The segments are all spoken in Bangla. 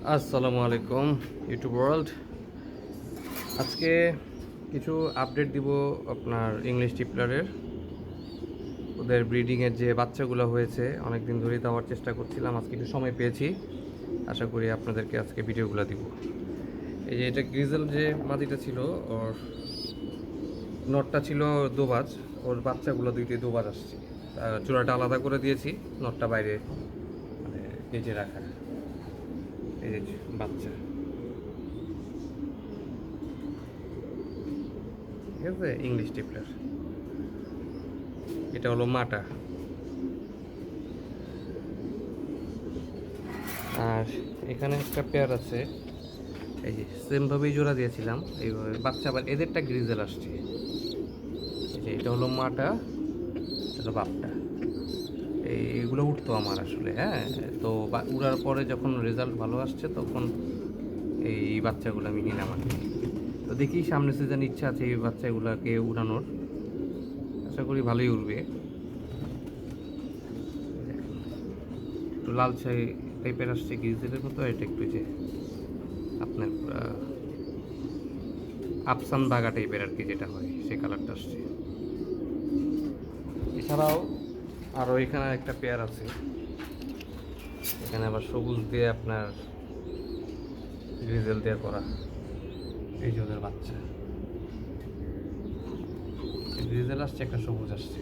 আসসালামু আলাইকুম ইউটিউব ওয়ার্ল্ড। আজকে কিছু আপডেট দিব আপনার ইংলিশ টিপলারের। ওদের ব্রিডিংয়ের যে বাচ্চাগুলো হয়েছে অনেক দিন ধরেই দেওয়ার চেষ্টা করছিলাম, আজকে একটু সময় পেয়েছি। আশা করি আপনাদেরকে আজকে ভিডিওগুলো দিব। এই যে এটা গ্রিজেল যে মাদিটা ছিল, ওর নটটা ছিল দোবাজ, ওর বাচ্চাগুলো দুইটি দোবাজ আসছে। চূড়াটা আলাদা করে দিয়েছি, নটটা বাইরে মানে কেজে রাখা। এই যে বাচ্চা, ঠিক আছে, ইংলিশ টিপলার। এটা হলো মাটা। আর এখানে একটা পেয়ার আছে, এই যে সেমভাবেই জোড়া দিয়েছিলাম এইভাবে বাচ্চা। আবার এদেরটা গ্রিজেল আসছে। এই যে এটা হলো মাটা, এটা বাপটা। এইগুলো উঠতো আমার আসলে, হ্যাঁ। তো উড়ার পরে যখন রেজাল্ট ভালো আসছে তখন এই বাচ্চাগুলো আমি নিলাম আর কি। তো দেখি সামনের সিজন ইচ্ছা আছে এই বাচ্চাগুলোকে উড়ানোর। আশা করি ভালোই উড়বে। একটু লালচাই টাইপের আসছে গ্রিজেলের মতো। এটা একটু যে আপনার আফসান বাগা টাইপের আর কি, যেটা হয় সেই কালারটা আসছে। এছাড়াও আরও এখানে একটা পেয়ার আছে, এখানে আবার সবুজ দিয়ে আপনার গ্রিজেল দিয়ে করা। এই যে ওদের বাচ্চা, গ্রিজেল আসছে, একটা সবুজ আসছে।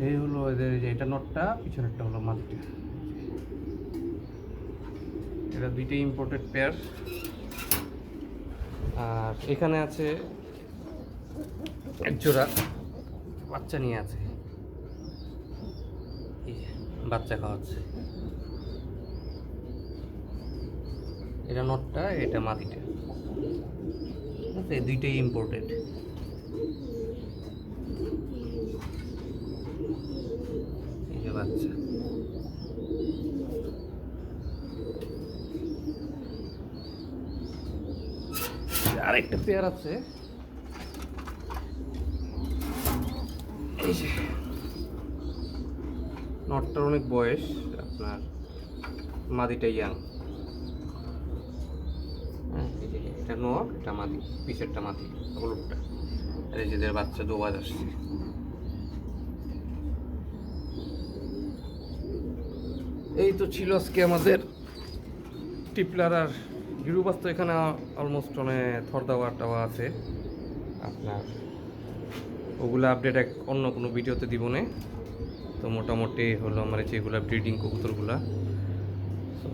এই হলো এদের, যে এটা নটটা, পিছনেরটা হলো মাদিটা। এটা দুইটাই ইম্পোর্টেড পেয়ার। আর এখানে আছে এক জোড়া বাচ্চা নিয়ে আছে, এই যে বাচ্চা খাওয়াচ্ছে। এটা নটটা, এটা মাদিটা, ঠিক আছে, দুইটাই ইম্পোর্টেড। এই যে বাচ্চা। আরেকটা পেয়ার আছে, এই যে নটটার অনেক বয়স, আপনার মাদিটা ইয়াং। হ্যাঁ, এই যে এটা নট, এটা মাদি, পিছেরটা মাদি, হলুদটা। আর এই যে এদের বাচ্চা দোবাজ আসছে। এই তো ছিল আজকে আমাদের টিপলার। আর গিরুবাস তো এখানে অলমোস্ট অনেক থর দেওয়া টাওয়া আছে আপনার। ওগুলো আপডেট অন্য কোনো ভিডিওতে দিব না। তো মোটামুটি হলো আমার যেগুলো ব্রিডিং কবুতরগুলা। তো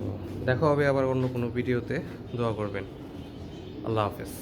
দেখা হবে আবার অন্য কোনো ভিডিওতে। দোয়া করবেন। আল্লাহ হাফেজ।